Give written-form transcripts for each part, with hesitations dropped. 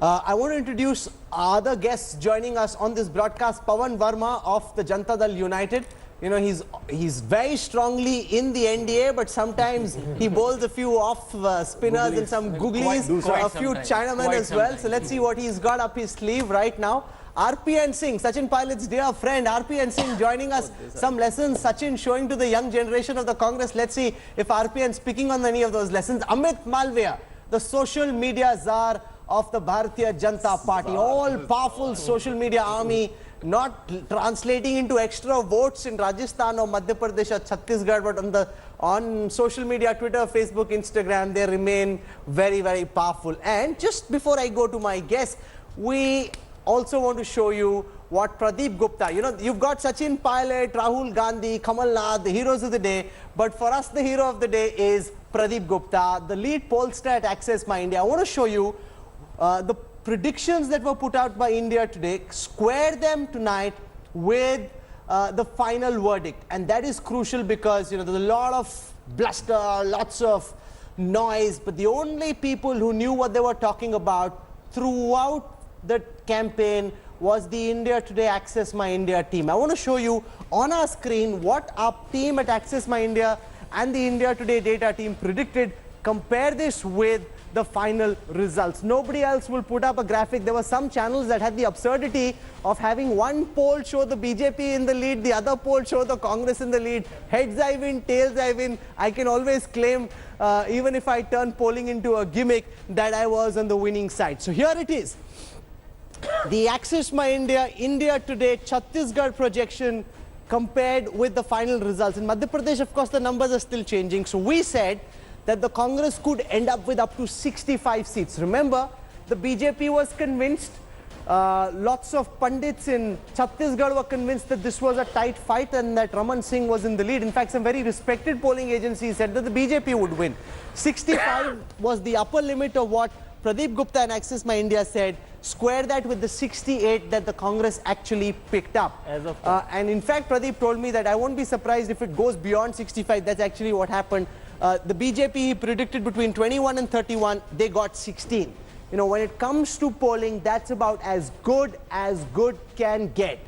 I want to introduce other guests joining us on this broadcast. Pawan Verma of the Janata Dal United. You know, he's very strongly in the NDA, but sometimes he bowls a few off spinners and some googlies, a few Chinamen as well. So let's see what he's got up his sleeve right now. RPN Singh, Sachin Pilot's dear friend, RPN Singh joining us. Some lessons Sachin showing to the young generation of the Congress. Let's see if RPN's picking on any of those lessons. Amit Malviya, the social media czar of the Bharatiya Janata Party, all-powerful social media army, not translating into extra votes in Rajasthan or Madhya Pradesh or Chhattisgarh, but on social media, Twitter, Facebook, Instagram, they remain very, very powerful. And just before I go to my guest, we also want to show you what Pradeep Gupta, you know, you've got Sachin Pilot, Rahul Gandhi, Kamal Nath, the heroes of the day, but for us, the hero of the day is Pradeep Gupta, the lead pollster at Access My India. I want to show you the predictions that were put out by India today, square them tonight with the final verdict. And that is crucial because, you know, there's a lot of bluster, lots of noise, but the only people who knew what they were talking about throughout the campaign was the India Today Access My India team. I want to show you on our screen what our team at Access My India and the India Today data team predicted. Compare this with the final results. Nobody else will put up a graphic. There were some channels that had the absurdity of having one poll show the BJP in the lead, the other poll show the Congress in the lead. Heads I win, tails I win. I can always claim, even if I turn polling into a gimmick, that I was on the winning side. So here it is. The Access My India, India Today, Chhattisgarh projection compared with the final results. In Madhya Pradesh, of course, the numbers are still changing. So we said that the Congress could end up with up to 65 seats. Remember, the BJP was convinced, lots of pundits in Chhattisgarh were convinced that this was a tight fight and that Raman Singh was in the lead. In fact, some very respected polling agencies said that the BJP would win. 65 was the upper limit of what Pradeep Gupta and Access My India said. Square that with the 68 that the Congress actually picked up. And in fact, Pradeep told me that I won't be surprised if it goes beyond 65. That's actually what happened. The BJP predicted between 21 and 31, they got 16. You know, when it comes to polling, that's about as good can get.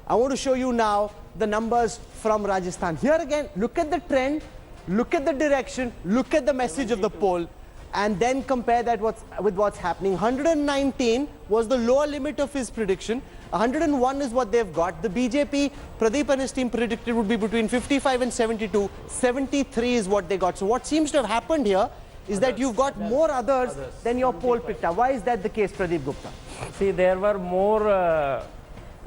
I want to show you now the numbers from Rajasthan. Here again, look at the trend, look at the direction, look at the message of the poll, and then compare that with what's happening. 119 was the lower limit of his prediction. 101 is what they've got. The BJP, Pradeep and his team predicted would be between 55 and 72. 73 is what they got. So what seems to have happened here is that you've got more others than your poll picked up. Why is that the case, Pradeep Gupta? See, there were more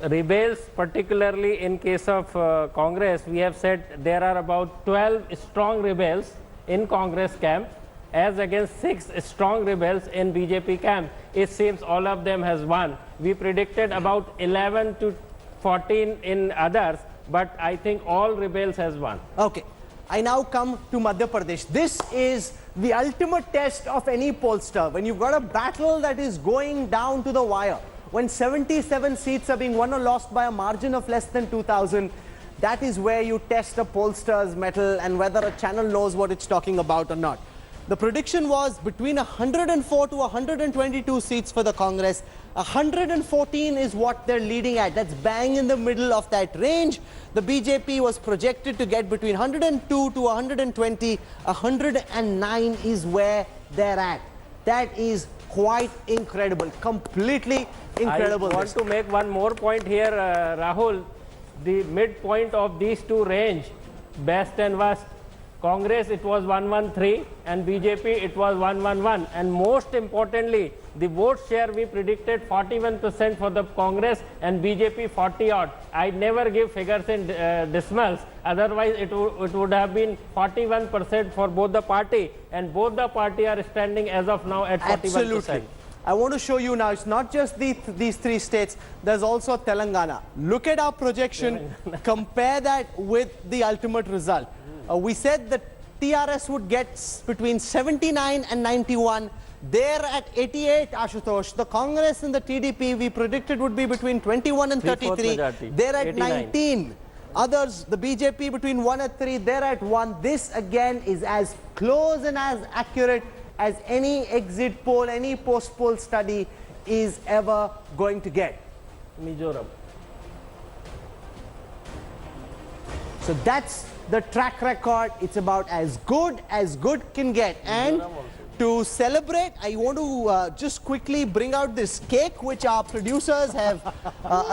rebels, particularly in case of Congress. We have said there are about 12 strong rebels in Congress camp, as against 6 strong rebels in BJP camp. It seems all of them has won. We predicted about 11 to 14 in others, but I think all rebels has won. Okay. I now come to Madhya Pradesh. This is the ultimate test of any pollster. When you've got a battle that is going down to the wire, when 77 seats are being won or lost by a margin of less than 2,000, that is where you test a pollster's mettle and whether a channel knows what it's talking about or not. The prediction was between 104 to 122 seats for the Congress. 114 is what they're leading at. That's bang in the middle of that range. The BJP was projected to get between 102 to 120. 109 is where they're at. That is quite incredible. Completely incredible. I want to make one more point here, Rahul. The midpoint of these two range, best and worst. Congress, it was 113, and BJP, it was 111. And most importantly, the vote share we predicted 41% for the Congress and BJP 40 odd. I never give figures in decimals. Otherwise, it would have been 41% for both the party, and both the party are standing as of now at 41%. Absolutely. I want to show you now, it's not just these 3 states, there's also Telangana. Look at our projection, compare that with the ultimate result. We said that TRS would get between 79 and 91. They're at 88, Ashutosh. The Congress and the TDP we predicted would be between 21 and 33. They're at 19. Others, the BJP between 1 and 3, they're at 1. This again is as close and as accurate as any exit poll, any post-poll study is ever going to get. Mizoram. So that's the track record. It's about as good can get. And to celebrate, I want to just quickly bring out this cake which our producers have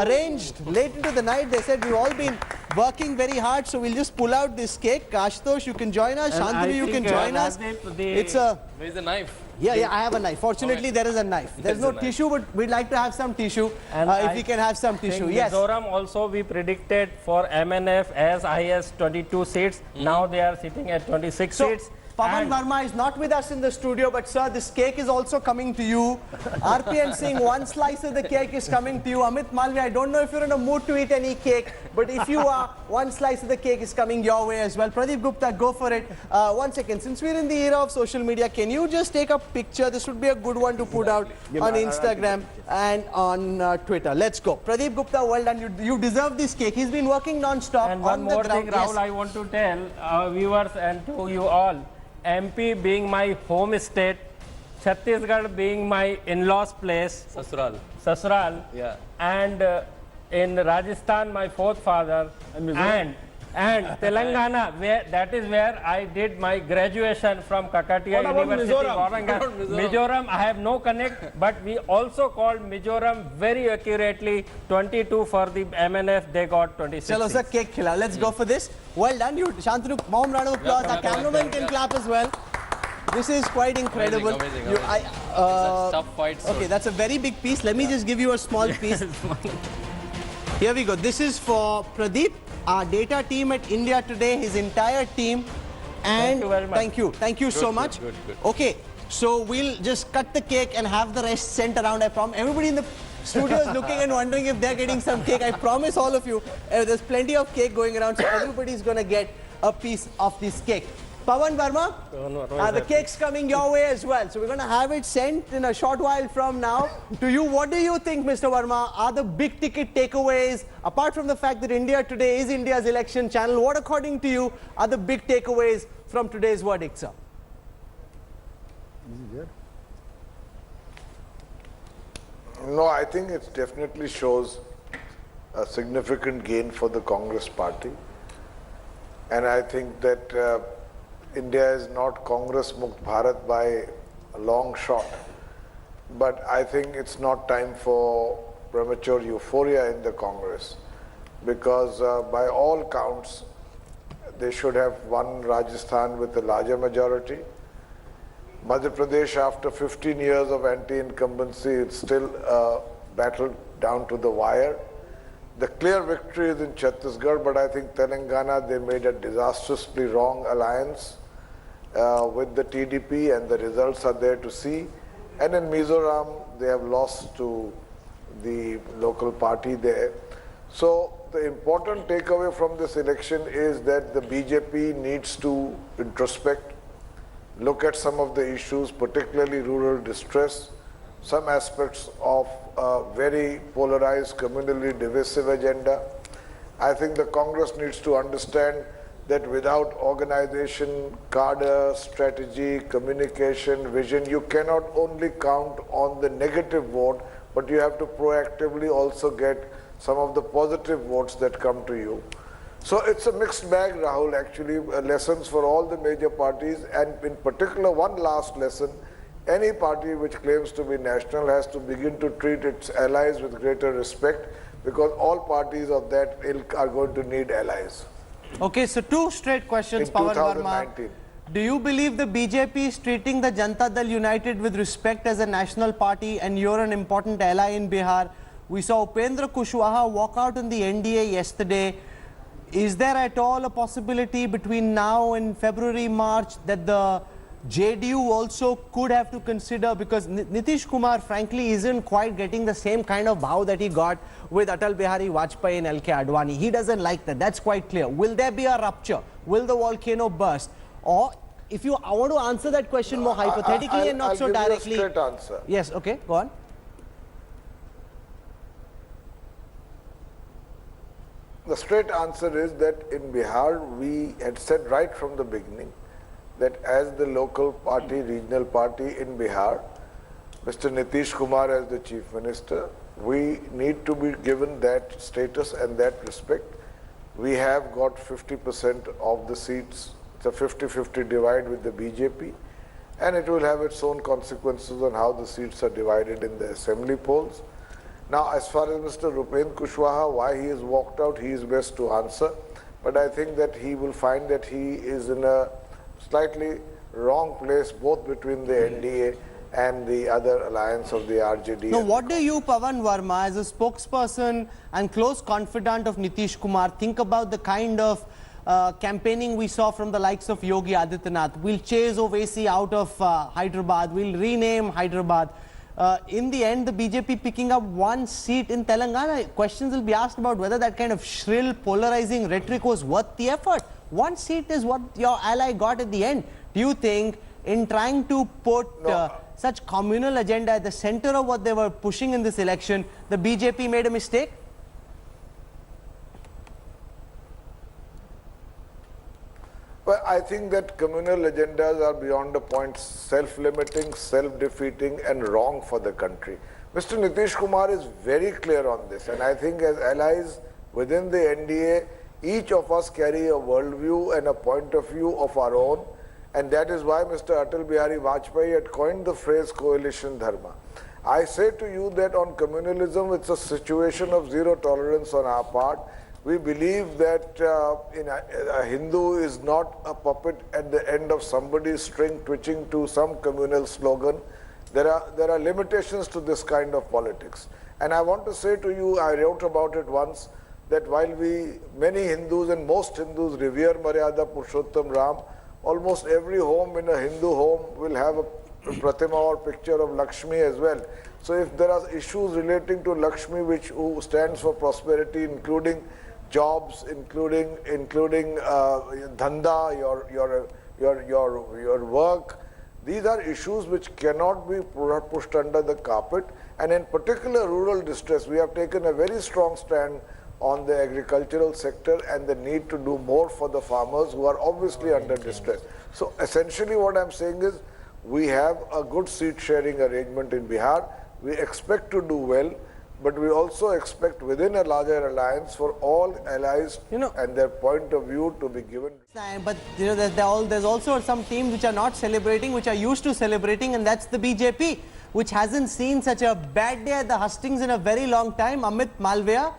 arranged late into the night. They said we've all been working very hard, so we'll just pull out this cake. Ashutosh, you can join us. And Shantanu, I you can think, join us. It's a... Where's the knife? Yeah, I have a knife. Fortunately, there is a knife. There's no tissue, but we'd like to have some tissue. And If we can have some tissue. In Yes. Mizoram also we predicted for MNF as high as 22 seats. Now they are sitting at 26 So, seats. Pavan And Verma is not with us in the studio, but sir, this cake is also coming to you. RPN Singh, one slice of the cake is coming to you. Amit Malvi, I don't know if you're in a mood to eat any cake, but if you are, one slice of the cake is coming your way as well. Pradeep Gupta, go for it. 1 second, since we're in the era of social media, can you just take a picture? This would be a good one to put out on Instagram and on Twitter. Let's go. Pradeep Gupta, well done. You deserve this cake. He's been working non-stop And on one the more ground. thing, Rahul, I want to tell our viewers and to you all, MP being my home state, Chhattisgarh being my in-laws place, Sasural, Yeah. and in Rajasthan my fourth father, and Telangana, that is where I did my graduation from Kakatiya University, Aurangabad. Mizoram, I have no connect, but we also called Mizoram very accurately 22 for the MNF, they got 26. Chalo sir, cake khila. Let's go for this. Well done. You, Shantanu, warm round of applause. Our cameraman can clap as well. This is quite incredible. Amazing. You, It's a tough fight. So okay, that's a very big piece. Let me just give you a small piece. Here we go. This is for Pradeep, our data team at India Today, his entire team. And Thank you very much. Thank you so much. good. Okay, so we'll just cut the cake and have the rest sent around. I promise. Everybody in the studio is looking and wondering if they're getting some cake. I promise all of you, there's plenty of cake going around, so everybody's going to get a piece of this cake. Pavan Verma, the cake's coming your way as well. So we're going to have it sent in a short while from now to you. What do you think, Mr. Verma, are the big ticket takeaways, apart from the fact that India Today is India's election channel, what according to you are the big takeaways from today's verdict, sir? No, I think it definitely shows a significant gain for the Congress party. And I think that India is not Congress Mukt Bharat by a long shot. But I think it's not time for premature euphoria in the Congress, because by all counts, they should have won Rajasthan with a larger majority. Madhya Pradesh, after 15 years of anti-incumbency, it's still battled down to the wire. The clear victory is in Chhattisgarh, but I think Telangana, they made a disastrously wrong alliance with the TDP, and the results are there to see. And in Mizoram, they have lost to the local party there. So the important takeaway from this election is that the BJP needs to introspect, look at some of the issues, particularly rural distress, some aspects of a very polarized, communally divisive agenda. I think the Congress needs to understand that without organization, cadre, strategy, communication, vision, you cannot only count on the negative vote, but you have to proactively also get some of the positive votes that come to you. So it's a mixed bag, Rahul, actually, lessons for all the major parties, and in particular, one last lesson: any party which claims to be national has to begin to treat its allies with greater respect, because all parties of that ilk are going to need allies. Okay, so two straight questions, In Pavan 2019. Verma. Do you believe the BJP is treating the Janata Dal United with respect as a national party, and you're an important ally in Bihar? We saw Upendra Kushwaha walk out in the NDA yesterday. Is there at all a possibility between now and February, March that the JDU also could have to consider, because Nitish Kumar frankly isn't quite getting the same kind of bow that he got with Atal Bihari Vajpayee and LK Advani. He doesn't like that. That's quite clear. Will there be a rupture? Will the volcano burst? Or if you I want to answer that question more hypothetically and not so directly. I'll give you a straight answer. Yes, okay, go on. The straight answer is that in Bihar, we had said right from the beginning that as the local party, regional party in Bihar, Mr. Nitish Kumar as the Chief Minister, we need to be given that status and that respect. We have got 50% of the seats. It's a 50-50 divide with the BJP, and it will have its own consequences on how the seats are divided in the assembly polls. Now, as far as Mr. Rupen Kushwaha, why he has walked out, he is best to answer. But I think that he will find that he is in a slightly wrong place, both between the NDA and the other alliance of the RJD. Now, what do you, Pawan Verma, as a spokesperson and close confidant of Nitish Kumar, think about the kind of campaigning we saw from the likes of Yogi Adityanath? We'll chase Owaisi out of Hyderabad, we'll rename Hyderabad. In the end, the BJP picking up one seat in Telangana, questions will be asked about whether that kind of shrill, polarizing rhetoric was worth the effort. One seat is what your ally got at the end. Do you think in trying to put such communal agenda at the center of what they were pushing in this election, the BJP made a mistake? Well, I think that communal agendas are beyond a point self-limiting, self-defeating and wrong for the country. Mr. Nitish Kumar is very clear on this, and I think as allies within the NDA, each of us carry a worldview and a point of view of our own, and that is why Mr. Atal Bihari Vajpayee had coined the phrase coalition dharma. I say to you that on communalism, it's a situation of zero tolerance on our part. We believe that a Hindu is not a puppet at the end of somebody's string twitching to some communal slogan. There are limitations to this kind of politics. And I want to say to you, I wrote about it once, that while many Hindus and most Hindus revere Maryada Purushottam Ram, almost every home in a Hindu home will have a Pratima or picture of Lakshmi as well. So if there are issues relating to Lakshmi, who stands for prosperity, including jobs, including dhanda, your work. These are issues which cannot be pushed under the carpet. And in particular rural distress, we have taken a very strong stand on the agricultural sector and the need to do more for the farmers who are obviously under distress. So essentially what I'm saying is, we have a good seat sharing arrangement in Bihar. We expect to do well, but we also expect within a larger alliance for all allies and their point of view to be given. But there's also some teams which are not celebrating, which are used to celebrating, and that's the BJP, which hasn't seen such a bad day at the hustings in a very long time. Amit Malviya,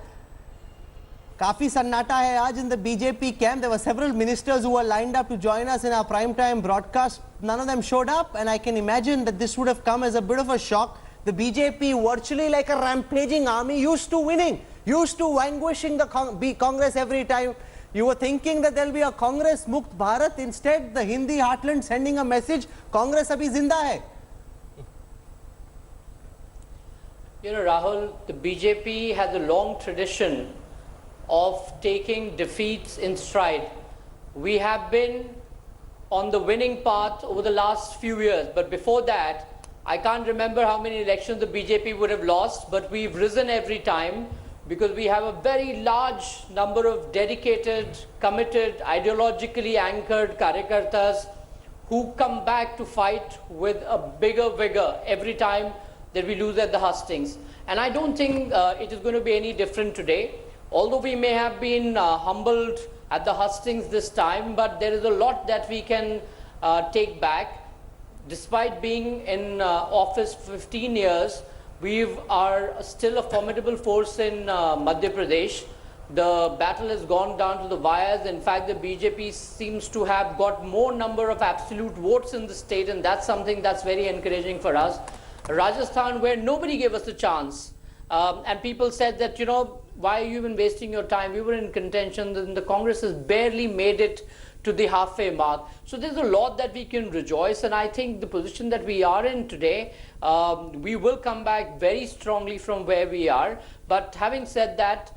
काफी सन्नाटा है आज in the BJP camp. There were several ministers who were lined up to join us in our prime time broadcast. None of them showed up, and I can imagine that this would have come as a bit of a shock. The BJP, virtually like a rampaging army, used to winning, used to vanquishing the Congress every time. You were thinking that there'll be a Congress Mukt Bharat. Instead, the Hindi heartland sending a message, Congress abhi zinda hai. You know, Rahul, the BJP has a long tradition of taking defeats in stride. We have been on the winning path over the last few years, but before that, I can't remember how many elections the BJP would have lost, but we've risen every time because we have a very large number of dedicated, committed, ideologically anchored karyakartas who come back to fight with a bigger vigor every time that we lose at the hustings. And I don't think it is going to be any different today. Although we may have been humbled at the hustings this time, but there is a lot that we can take back. Despite being in office for 15 years, we are still a formidable force in Madhya Pradesh. The battle has gone down to the wires. In fact, the BJP seems to have got more number of absolute votes in the state, and that's something that's very encouraging for us. Rajasthan, where nobody gave us a chance, and people said that, you know, why are you even wasting your time? We were in contention, and the Congress has barely made it to the halfway mark. So there's a lot that we can rejoice, and I think the position that we are in today, we will come back very strongly from where we are. But having said that,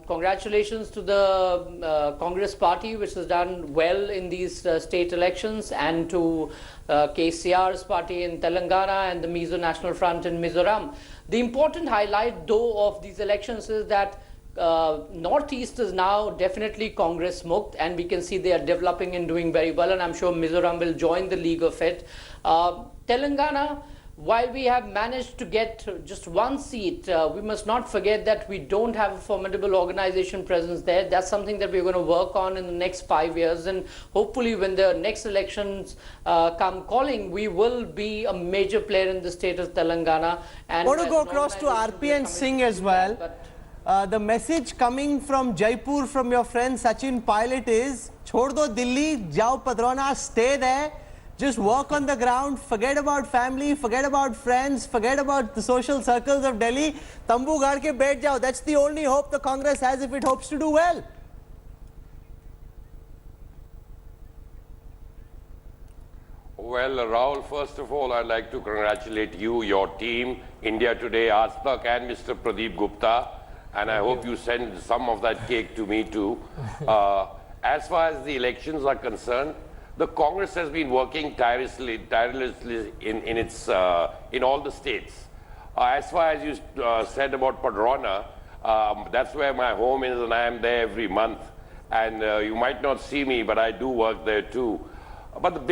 congratulations to the Congress party, which has done well in these state elections, and to KCR's party in Telangana and the Mizo National Front in Mizoram. The important highlight, though, of these elections is that Northeast is now definitely Congress Mukt, and we can see they are developing and doing very well, and I'm sure Mizoram will join the league of it. Telangana, while we have managed to get just one seat, we must not forget that we don't have a formidable organization presence there. That's something that we're going to work on in the next 5 years, and hopefully when the next elections come calling, we will be a major player in the state of Telangana. And I want to as go an across to organization, we are RP and committed Singh to as do well. that, The message coming from Jaipur from your friend Sachin Pilot is, Chhod do Delhi, jao Padrona, stay there. Just work on the ground, forget about family, forget about friends, forget about the social circles of Delhi. Tambu gaad ke baith jao. That's the only hope the Congress has if it hopes to do well. Well, Rahul, first of all, I'd like to congratulate you, your team, India Today, Aaj and Mr. Pradeep Gupta. And I hope you send some of that cake to me too. As far as the elections are concerned, the Congress has been working tirelessly in all the states. As far as you said about Padrona, that's where my home is, and I am there every month. And you might not see me, but I do work there too. But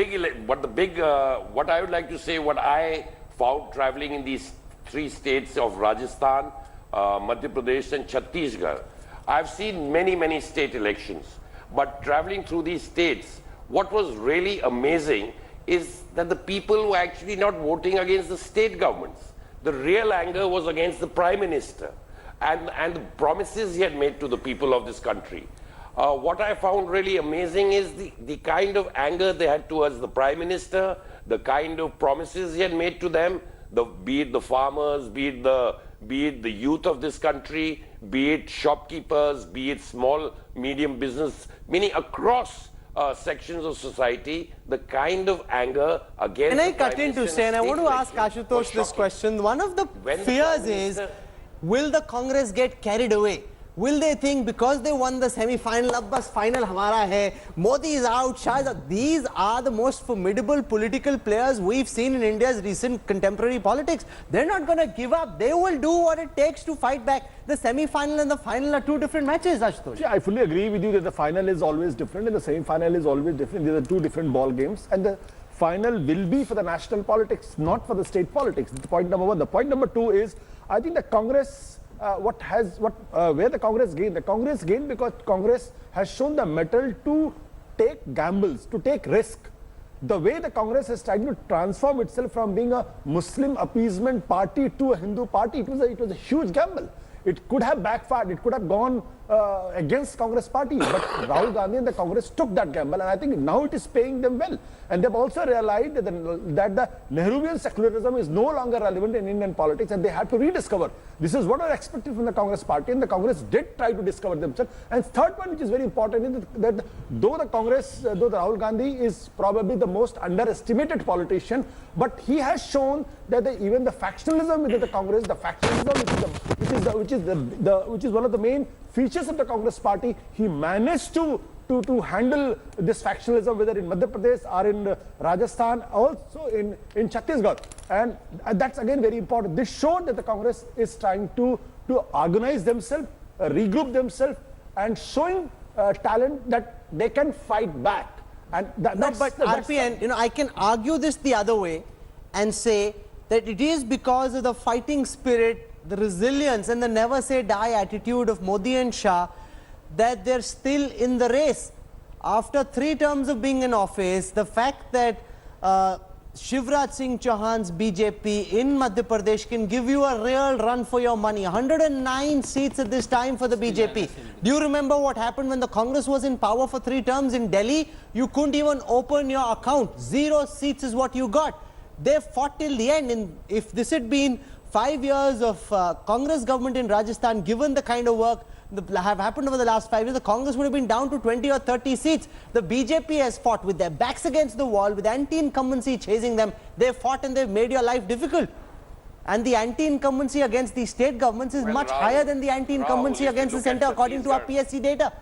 what I would like to say, what I found traveling in these three states of Rajasthan, Madhya Pradesh and Chhattisgarh, I've seen many state elections. But traveling through these states, what was really amazing is that the people were actually not voting against the state governments. The real anger was against the Prime Minister and the promises he had made to the people of this country. What I found really amazing is the kind of anger they had towards the Prime Minister, the kind of promises he had made to them, be it the farmers, be it the youth of this country, be it shopkeepers, be it small, medium business, meaning across sections of society, the kind of anger against Can I cut in to say, and I want to ask Ashutosh this question. One of the fears is, will the Congress get carried away? Will they think because they won the semi-final, ab bas final hamara hai, Modi is out, Shah is out. These are the most formidable political players we've seen in India's recent contemporary politics. They're not going to give up. They will do what it takes to fight back. The semi-final and the final are two different matches, Ashutosh. Yeah, I fully agree with you that the final is always different and the semi-final is always different. These are two different ball games, and the final will be for the national politics, not for the state politics. That's point number one. The point number two is, I think the Congress, where the Congress gained? The Congress gained because Congress has shown the mettle to take gambles, to take risk. The way the Congress has tried to transform itself from being a Muslim appeasement party to a Hindu party, it was a huge gamble. It could have backfired, it could have gone against Congress party, but Rahul Gandhi and the Congress took that gamble, and I think now it is paying them well. And they've also realized that the Nehruvian secularism is no longer relevant in Indian politics, and they had to rediscover. This is what was expected from the Congress party, and the Congress did try to discover themselves. And third one, which is very important, is that though Rahul Gandhi is probably the most underestimated politician, but he has shown that even the factionalism within the Congress, the factionalism which is one of the main features of the Congress party, he managed to handle this factionalism, whether in Madhya Pradesh or in Rajasthan, also in Chhattisgarh. And that's again very important. This showed that the Congress is trying to organize themselves, regroup themselves, and showing talent that they can fight back. And RPN, I can argue this the other way and say that it is because of the fighting spirit, the resilience and the never say die attitude of Modi and Shah that they're still in the race. After 3 terms of being in office, the fact that Shivraj Singh Chauhan's BJP in Madhya Pradesh can give you a real run for your money. 109 seats at this time for the BJP. Do you remember what happened when the Congress was in power for 3 terms in Delhi? You couldn't even open your account. 0 seats is what you got. They fought till the end. And if this had been 5 years of Congress government in Rajasthan, given the kind of work that have happened over the last 5 years, the Congress would have been down to 20 or 30 seats. The BJP has fought with their backs against the wall, with anti-incumbency chasing them. They've fought and they've made your life difficult. And the anti-incumbency against the state governments is much higher than the anti-incumbency against the centre, according to our PSC data.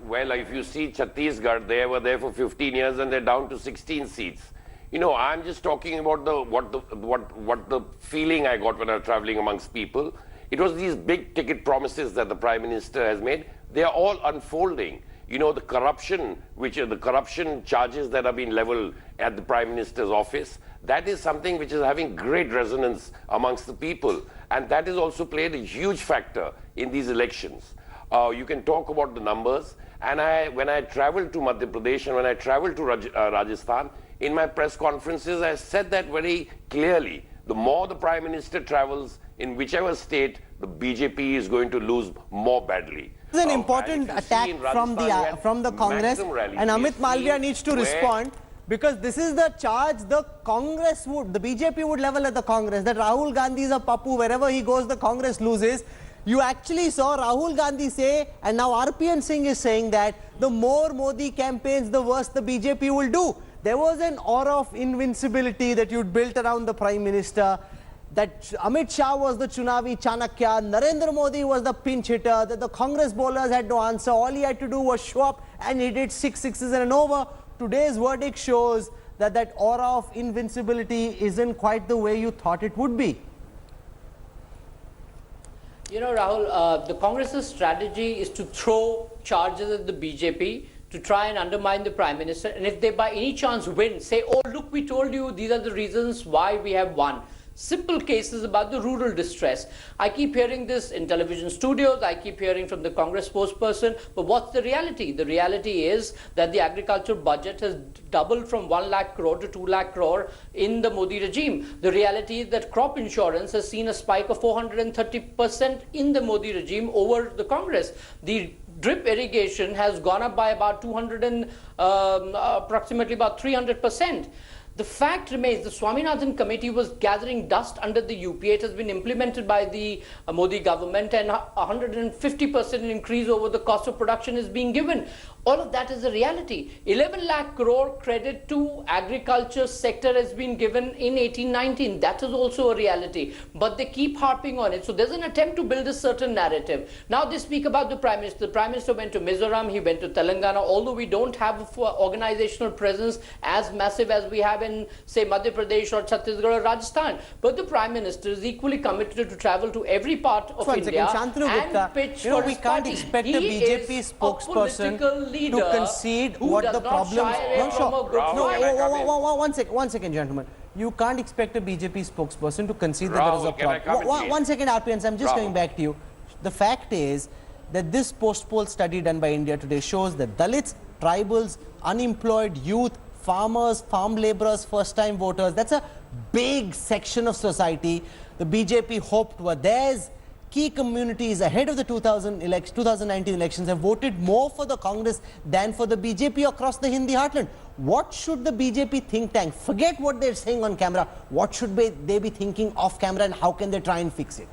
Well, if you see Chhattisgarh, they were there for 15 years and they're down to 16 seats. You know, I'm just talking about what the feeling I got when I was traveling amongst people. It was these big ticket promises that the Prime Minister has made. They are all unfolding. You know, the corruption charges that have been leveled at the Prime Minister's office, that is something which is having great resonance amongst the people. And that has also played a huge factor in these elections. You can talk about the numbers. And when I traveled to Madhya Pradesh and when I traveled to Rajasthan, in my press conferences, I said that very clearly. The more the Prime Minister travels in whichever state, the BJP is going to lose more badly. This is an important attack from the Congress, and Amit Malviya needs to respond, because this is the charge the BJP would level at the Congress, that Rahul Gandhi is a pappu, wherever he goes the Congress loses. You actually saw Rahul Gandhi say, and now RPN Singh is saying, that the more Modi campaigns, the worse the BJP will do. There was an aura of invincibility that you'd built around the Prime Minister, that Amit Shah was the Chunavi Chanakya, Narendra Modi was the pinch hitter, that the Congress bowlers had no answer. All he had to do was show up, and he did 6 sixes and an over. Today's verdict shows that that aura of invincibility isn't quite the way you thought it would be. You know, Rahul, the Congress's strategy is to throw charges at the BJP to try and undermine the Prime Minister. And if they by any chance win, say, oh, look, we told you these are the reasons why we have won. Simple cases about the rural distress. I keep hearing this in television studios, I keep hearing from the Congress spokesperson, but what's the reality? The reality is that the agriculture budget has doubled from 1 lakh crore to 2 lakh crore in the Modi regime. The reality is that crop insurance has seen a spike of 430% in the Modi regime over the Congress. The drip irrigation has gone up by about approximately about 300%. The fact remains, the Swaminathan committee was gathering dust under the UPA. It has been implemented by the Modi government, and 150% increase over the cost of production is being given. All of that is a reality. 11 lakh crore credit to agriculture sector has been given in 18-19. That is also a reality. But they keep harping on it. So there's an attempt to build a certain narrative. Now they speak about the Prime Minister. The Prime Minister went to Mizoram, he went to Telangana. Although we don't have an organizational presence as massive as we have in, say, Madhya Pradesh or Chhattisgarh or Rajasthan. But the Prime Minister is equally committed to travel to every part of India and pitch for we can't expect a BJP spokesperson to concede what the problems. One second, gentlemen. You can't expect a BJP spokesperson to concede that there is a problem. One second, RPN, I'm just coming back to you. The fact is that this post-poll study done by India Today shows that Dalits, tribals, unemployed youth, farmers, farm laborers, first-time voters, that's a big section of society the BJP hoped were theirs. Key communities ahead of the 2019 elections have voted more for the Congress than for the BJP across the Hindi heartland. What should the BJP think tank, forget what they're saying on camera, what should they be thinking off camera, and how can they try and fix it?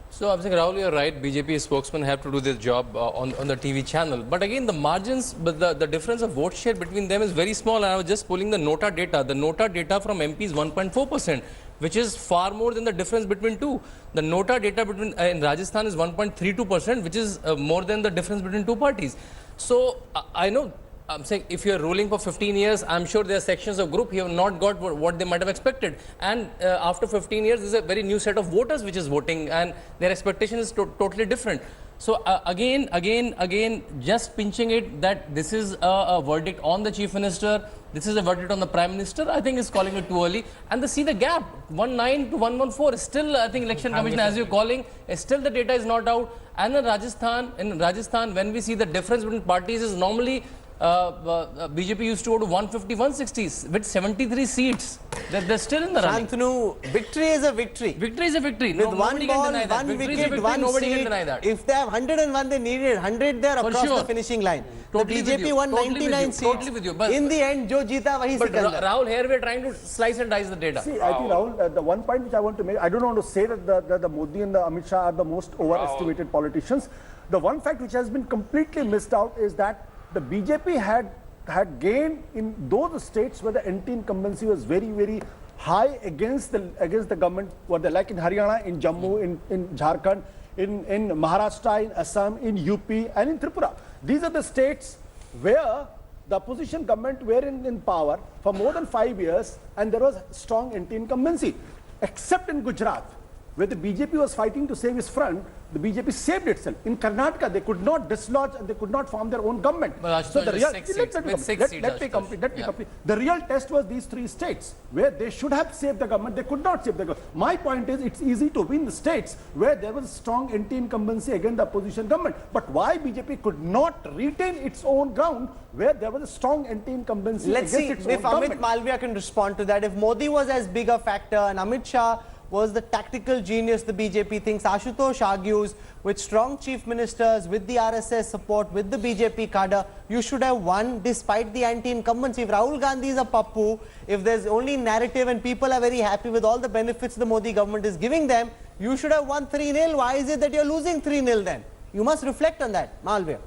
So I'm saying, Rahul, you're right. BJP spokesmen have to do their job on the TV channel. But again, the margins, but the difference of vote share between them is very small. And I was just pulling the Nota data. The Nota data from MP is 1.4%, which is far more than the difference between two. The Nota data between in Rajasthan is 1.32%, which is more than the difference between two parties. So I know. I'm saying if you're ruling for 15 years, I'm sure there are sections of group who have not got what they might have expected. And after 15 years, there's a very new set of voters which is voting, and their expectation is totally different. So again, just pinching it that this is a verdict on the Chief Minister, this is a verdict on the Prime Minister, I think is calling it too early. And see the gap, 1.9 to 1.14, still I think Election Commission, as you're calling, still the data is not out. And in Rajasthan, when we see the difference between parties is normally BJP used to go to 150, 160 with 73 seats. They're still in the running. Shantanu, victory is a victory. Victory is a victory. With one ball, one wicket, one seat. If they have 101, they needed 100 there across the finishing line. Totally the BJP won 99 seats. Totally with you. But in the end, jo jeeta wahi sikandar. Rahul, here we are trying to slice and dice the data. See, I think, Rahul, the one point which I want to make, I don't want to say that the Modi and the Amit Shah are the most overestimated politicians. The one fact which has been completely missed out is that the BJP had gained in those states where the anti-incumbency was very, very high against the government, what they like in Haryana, in Jammu, in Jharkhand, in Maharashtra, in Assam, in UP, and in Tripura. These are the states where the opposition government were in power for more than 5 years and there was strong anti-incumbency. Except in Gujarat, where the BJP was fighting to save its front, the BJP saved itself. In Karnataka, they could not dislodge and they could not form their own government. But So the real, let me complete. The real test was these 3 states where they should have saved the government. They could not save the government. My point is, it's easy to win the states where there was strong anti-incumbency against the opposition government. But why BJP could not retain its own ground where there was a strong anti-incumbency Let's against see its if own Amit government? Malviya can respond to that. If Modi was as big a factor and Amit Shah was the tactical genius the BJP thinks, Ashutosh argues, with strong chief ministers, with the RSS support, with the BJP cadre, you should have won despite the anti-incumbency. If Rahul Gandhi is a pappu, if there's only narrative and people are very happy with all the benefits the Modi government is giving them, you should have won 3-0. Why is it that you're losing 3-0 then? You must reflect on that, Malviya.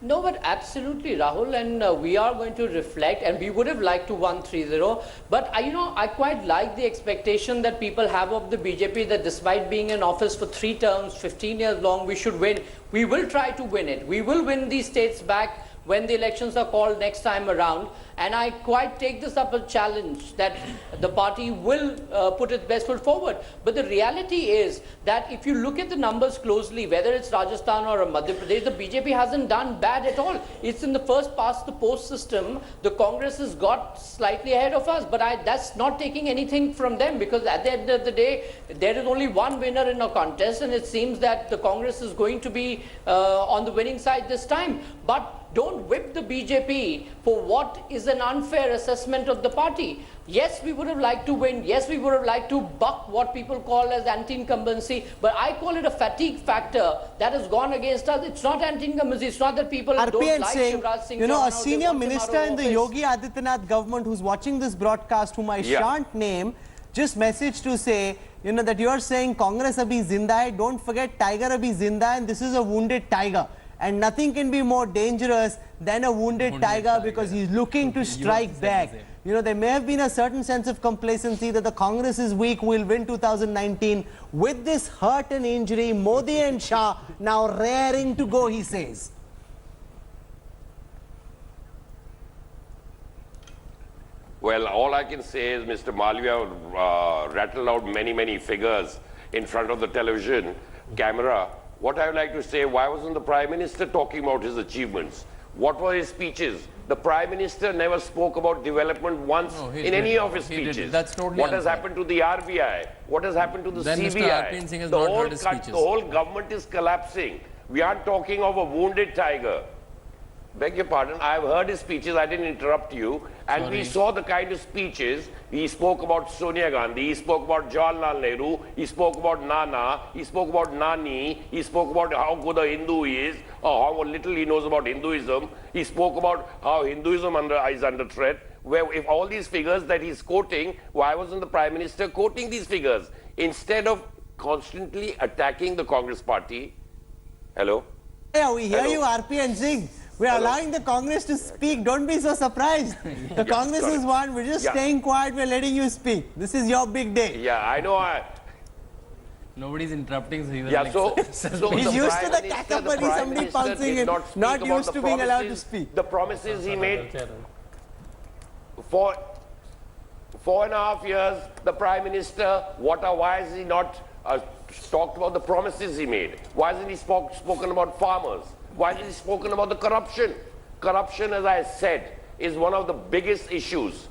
No, but absolutely, Rahul, and we are going to reflect, and we would have liked to won 3-0. But I quite like the expectation that people have of the BJP that despite being in office for 3 terms, 15 years long, we should win. We will try to win it. We will win these states back when the elections are called next time around. And I quite take this up as a challenge that the party will put its best foot forward. But the reality is that if you look at the numbers closely, whether it's Rajasthan or Madhya Pradesh, the BJP hasn't done bad at all. It's in the first past the post system. The Congress has got slightly ahead of us, but that's not taking anything from them, because at the end of the day, there is only one winner in a contest, and it seems that the Congress is going to be on the winning side this time. But don't whip the BJP for what is an unfair assessment of the party. Yes, we would have liked to win. Yes, we would have liked to buck what people call as anti-incumbency. But I call it a fatigue factor that has gone against us. It's not anti-incumbency. It's not that people don't like saying, Shivraj Singh you know, Chauhan a or they senior want him out minister of in the office. Yogi Adityanath government who's watching this broadcast, whom I shan't name, just messaged to say, you know, that you are saying Congress abhi zinda hai. Don't forget Tiger abhi zinda hai, and this is a wounded tiger. And nothing can be more dangerous than a wounded tiger, because he's looking to strike back. You know, there may have been a certain sense of complacency that the Congress is weak, will win 2019. With this hurt and injury, Modi and Shah now raring to go, he says. Well, all I can say is Mr. Malviya rattled out many figures in front of the television camera. What I would like to say, why wasn't the Prime Minister talking about his achievements? What were his speeches? The Prime Minister never spoke about development once in any of his speeches. That's totally what has unfair. happened to the RBI? What has happened to the Then Mr. CBI? Arpin Singh has not heard his speeches. The whole government is collapsing. We aren't talking of a wounded tiger. Beg your pardon, I've heard his speeches, I didn't interrupt you. And we saw the kind of speeches. He spoke about Sonia Gandhi, he spoke about Jawaharlal Nehru, he spoke about Nana, he spoke about Nani, he spoke about how good a Hindu he is, or how little he knows about Hinduism. He spoke about how Hinduism is under threat. Where if all these figures that he's quoting, why wasn't the Prime Minister quoting these figures? Instead of constantly attacking the Congress party. Hello? Yeah, we hear Hello. you, RP and Singh. We are allowing the Congress to speak. Don't be so surprised. The Congress is one. We're just staying quiet. We're letting you speak. This is your big day. Yeah, I know. Nobody's interrupting. So he was Yeah, like, so He's the used Prime to the Minister- cacophony, Prime somebody Minister pouncing did in, not speak not about used the to being allowed to promises- speak. The promises he made for 4.5 years, the Prime Minister, why has he not talked about the promises he made? Why hasn't he spoken about farmers? Why hasn't he spoken about the corruption? Corruption, as I said, is one of the biggest issues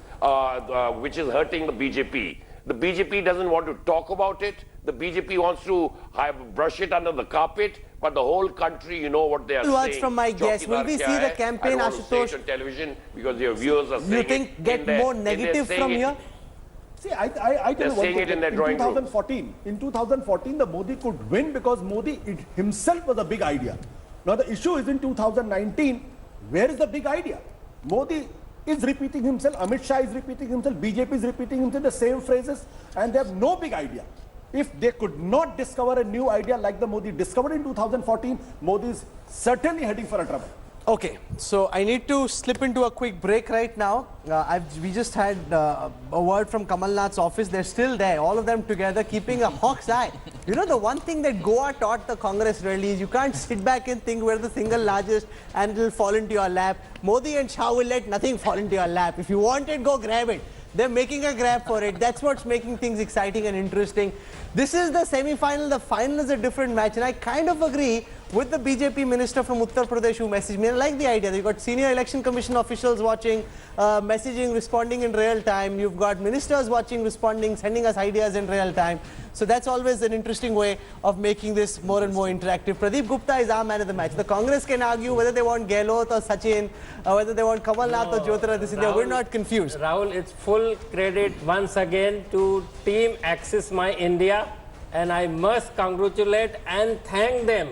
which is hurting the BJP. The BJP doesn't want to talk about it. The BJP wants to brush it under the carpet, but the whole country, you know what they are Words saying. from my guest. Will we see the campaign, I don't want to say it Ashutosh? on television because your viewers are saying You think get more negative from here? See, I tell They're you one saying thing. it in their drawing room. In 2014, the Modi could win because Modi himself was a big idea. Now the issue is in 2019, where is the big idea? Modi is repeating himself, Amit Shah is repeating himself, BJP is repeating himself, the same phrases, and they have no big idea. If they could not discover a new idea like the Modi discovered in 2014, Modi is certainly heading for a trouble. Okay, so I need to slip into a quick break right now. We just had a word from Kamal Nath's office. They're still there, all of them together, keeping a hawk's eye. You know, the one thing that Goa taught the Congress really is you can't sit back and think we're the single largest and it'll fall into your lap. Modi and Shah will let nothing fall into your lap. If you want it, go grab it. They're making a grab for it. That's what's making things exciting and interesting. This is the semi-final. The final is a different match. And I kind of agree with the BJP minister from Uttar Pradesh who messaged me. I like the idea. You've got senior election commission officials watching, messaging, responding in real time. You've got ministers watching, responding, sending us ideas in real time. So that's always an interesting way of making this more and more interactive. Pradeep Gupta is our man of the match. The Congress can argue whether they want Gehlot or Sachin, or whether they want Kamal Nath or Jyotiraditya. We're not confused. Rahul, it's full credit once again to Team Axis My India, and I must congratulate and thank them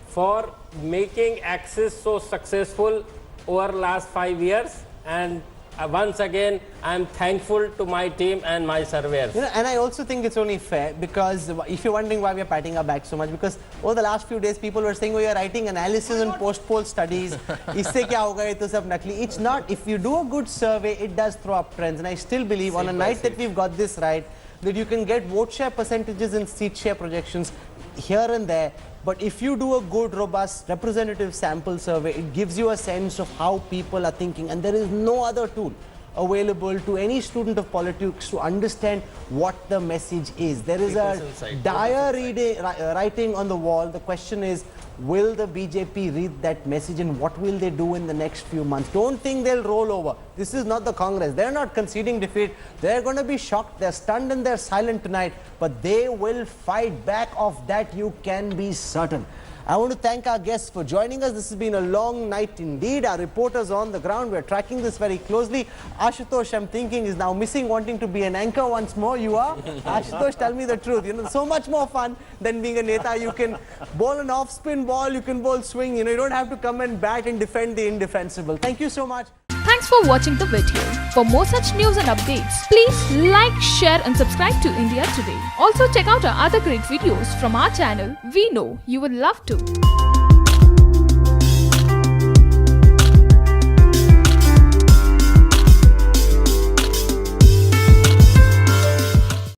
for making Axis so successful over last 5 years. And once again, I'm thankful to my team and my surveyors. You know, and I also think it's only fair, because if you're wondering why we're patting our back so much, because over the last few days people were saying, oh, you're writing analysis and post-poll studies, isse kya hoga, ye to sab nakli. It's not. If you do a good survey, it does throw up trends, and I still believe on a night that we've got this right, that you can get vote share percentages and seat share projections here and there. But if you do a good, robust, representative sample survey, it gives you a sense of how people are thinking. And there is no other tool available to any student of politics to understand what the message is. There is a dire writing on the wall. The question is, will the BJP read that message, and what will they do in the next few months? Don't think they'll roll over. This is not the Congress. They're not conceding defeat. They're going to be shocked. They're stunned and they're silent tonight. But they will fight back. Of that you can be certain. I want to thank our guests for joining us. This has been a long night indeed. Our reporters on the ground, we're tracking this very closely. Ashutosh, I'm thinking, is now missing wanting to be an anchor once more. You are? Ashutosh, tell me the truth. You know, so much more fun than being a neta. You can bowl an off-spin ball, you can bowl swing. You know, you don't have to come and bat and defend the indefensible. Thank you so much. Thanks for watching the video. For more such news and updates, please like, share and subscribe to India Today. Also check out our other great videos from our channel. We know you would love to.